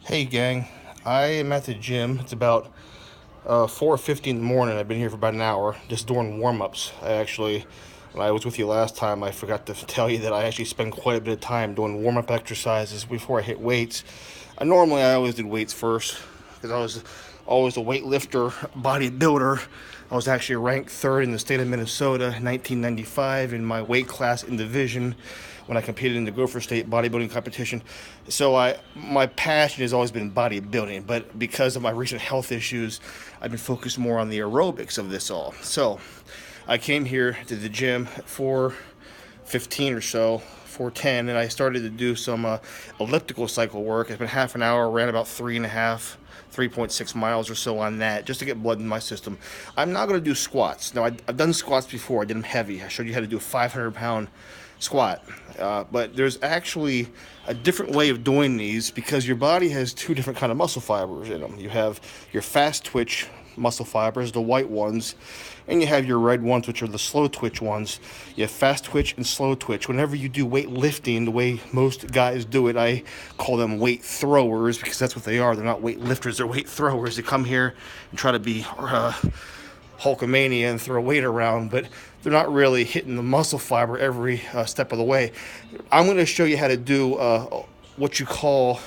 Hey gang, I am at the gym. It's about 4:50 in the morning. I've been here for about an hour, just doing warm-ups. When I was with you last time, I forgot to tell you that I actually spend quite a bit of time doing warm-up exercises before I hit weights. I always did weights first because I was always a weightlifter, bodybuilder. I was actually ranked third in the state of Minnesota in 1995 in my weight class in division when I competed in the Gopher State bodybuilding competition. My passion has always been bodybuilding, but because of my recent health issues, I've been focused more on the aerobics of this all. So I came here to the gym at 4:15 or so, 4:10, and I started to do some elliptical cycle work. It's been half an hour, ran about 3.6 miles or so on that, just to get blood in my system. I'm not going to do squats. Now, I've done squats before. I did them heavy. I showed you how to do a 500-pound squat. But there's actually a different way of doing these because your body has two different kind of muscle fibers in them. You have your fast twitch muscle fibers, the white ones, and you have your red ones, which are the slow twitch ones. You have fast twitch and slow twitch. Whenever you do weightlifting, the way most guys do it, I call them weight throwers because that's what they are. They're not weight lifters, they're weight throwers. They come here and try to be Hulkamania and throw weight around, but they're not really hitting the muscle fiber every step of the way. I'm going to show you how to do what you call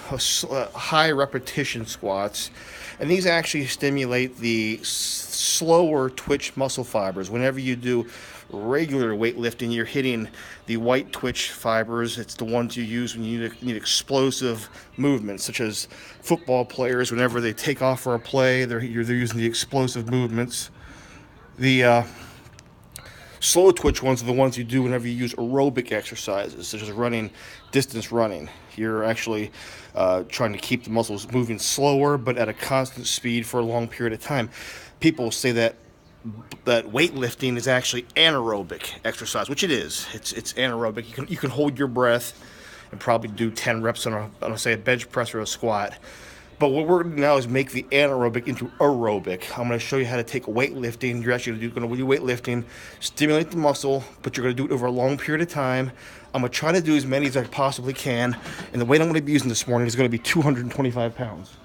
high repetition squats, and these actually stimulate the slower twitch muscle fibers. Whenever you do regular weightlifting, you're hitting the white twitch fibers. It's the ones you use when you need explosive movements, such as football players. Whenever they take off for a play, they're using the explosive movements. The slow twitch ones are the ones you do whenever you use aerobic exercises, such as running, distance running. You're actually trying to keep the muscles moving slower, but at a constant speed for a long period of time. People say that weightlifting is actually anaerobic exercise, which it is. It's anaerobic. You can hold your breath and probably do 10 reps on say a bench press or a squat. But what we're going to do now is make the anaerobic into aerobic. I'm going to show you how to take weightlifting. You're actually going to do weightlifting, stimulate the muscle, but you're going to do it over a long period of time. I'm going to try to do as many as I possibly can. And the weight I'm going to be using this morning is going to be 225 pounds.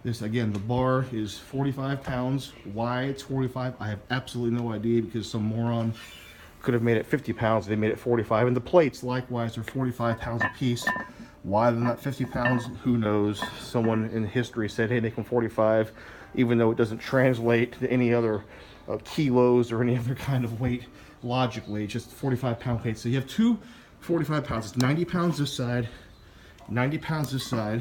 This, again, the bar is 45 pounds. Why it's 45, I have absolutely no idea because some moron could have made it 50 pounds. They made it 45. And the plates, likewise, are 45 pounds a piece. Why they're not 50 pounds, who knows? Someone in history said, hey, make them 45, even though it doesn't translate to any other kilos or any other kind of weight logically. It's just 45-pound weight. So you have two 45 pounds. It's 90 pounds this side, 90 pounds this side,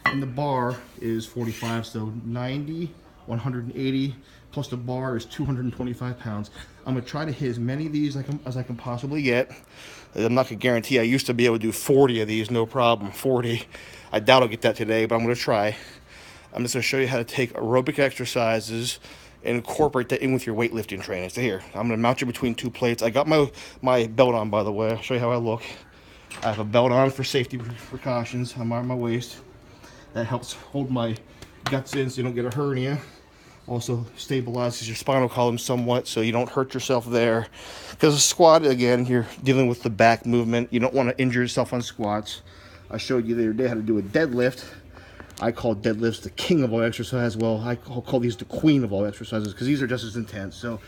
and the bar is 45. So 90, 180, plus the bar is 225 pounds. I'm going to try to hit as many of these as I can possibly get. I'm not going to guarantee. I used to be able to do 40 of these, no problem. 40. I doubt I'll get that today, but I'm going to try. I'm just going to show you how to take aerobic exercises and incorporate that in with your weightlifting training. So here, I'm going to mount you between two plates. I got my belt on, by the way. I'll show you how I look. I have a belt on for safety precautions. I'm on my waist. That helps hold my guts in so you don't get a hernia. Also stabilizes your spinal column somewhat so you don't hurt yourself there. Because a squat, again, you're dealing with the back movement. You don't want to injure yourself on squats. I showed you the other day how to do a deadlift. I call deadlifts the king of all exercise. Well, I call these the queen of all exercises because these are just as intense. So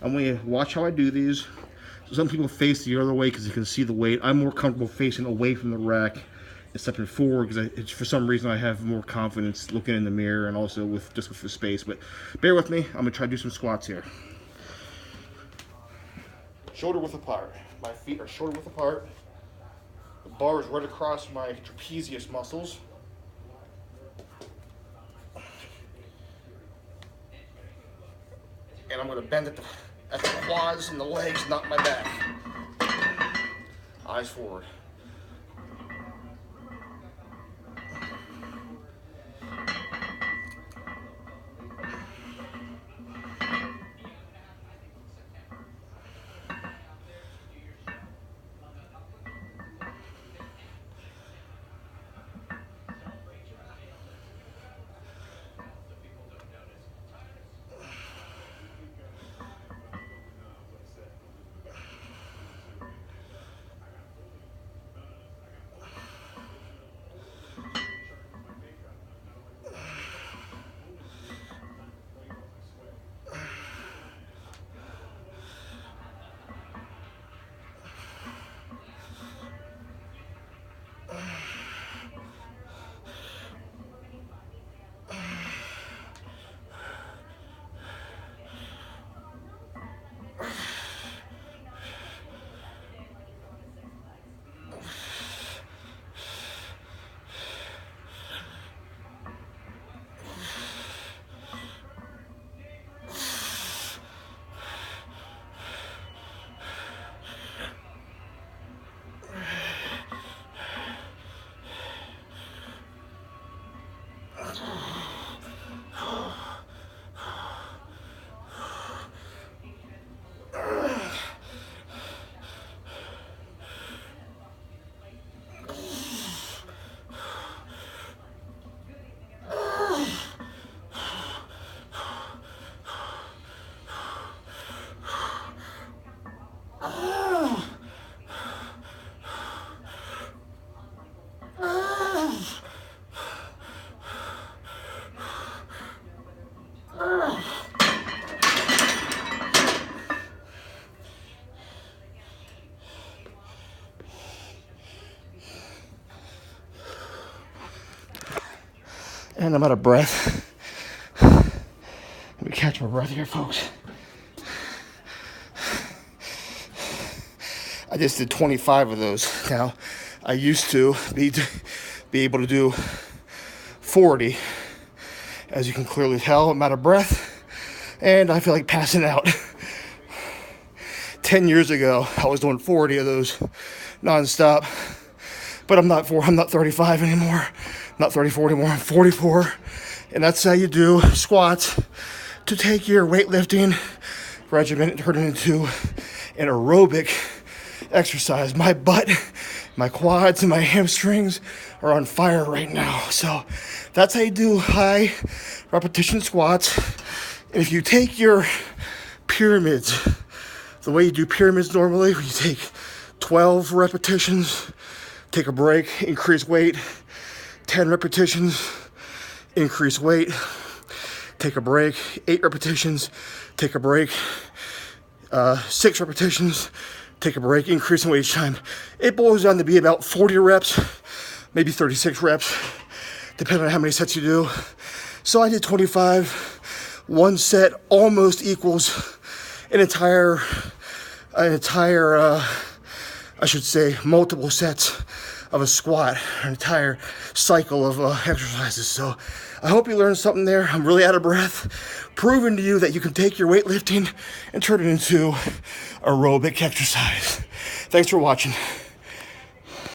I'm going to watch how I do these. So some people face the other way because you can see the weight. I'm more comfortable facing away from the rack and stepping forward because for some reason I have more confidence looking in the mirror and also with the space. But bear with me. I'm going to try to do some squats here. Shoulder width apart. My feet are shoulder width apart. The bar is right across my trapezius muscles. And I'm going to bend at the quads and the legs, not my back. Eyes forward. And I'm out of breath. Let me catch my breath here, folks. I just did 25 of those. Now, I used to be able to do 40. As you can clearly tell, I'm out of breath, and I feel like passing out. 10 years ago, I was doing 40 of those nonstop, but I'm not 35 anymore. I'm not 34 anymore. I'm 44, and that's how you do squats to take your weightlifting regimen and turn it into an aerobic exercise. My butt, my quads, and my hamstrings are on fire right now. So that's how you do high repetition squats. And if you take your pyramids, the way you do pyramids normally, you take 12 repetitions, take a break, increase weight, 10 repetitions, increase weight, take a break, 8 repetitions, take a break, 6 repetitions, take a break, increasing weight each time. It boils down to be about 40 reps, maybe 36 reps, depending on how many sets you do. So I did 25. One set almost equals I should say, multiple sets of a squat, an entire cycle of exercises. So I hope you learned something there. I'm really out of breath, proving to you that you can take your weightlifting and turn it into aerobic exercise. Thanks for watching.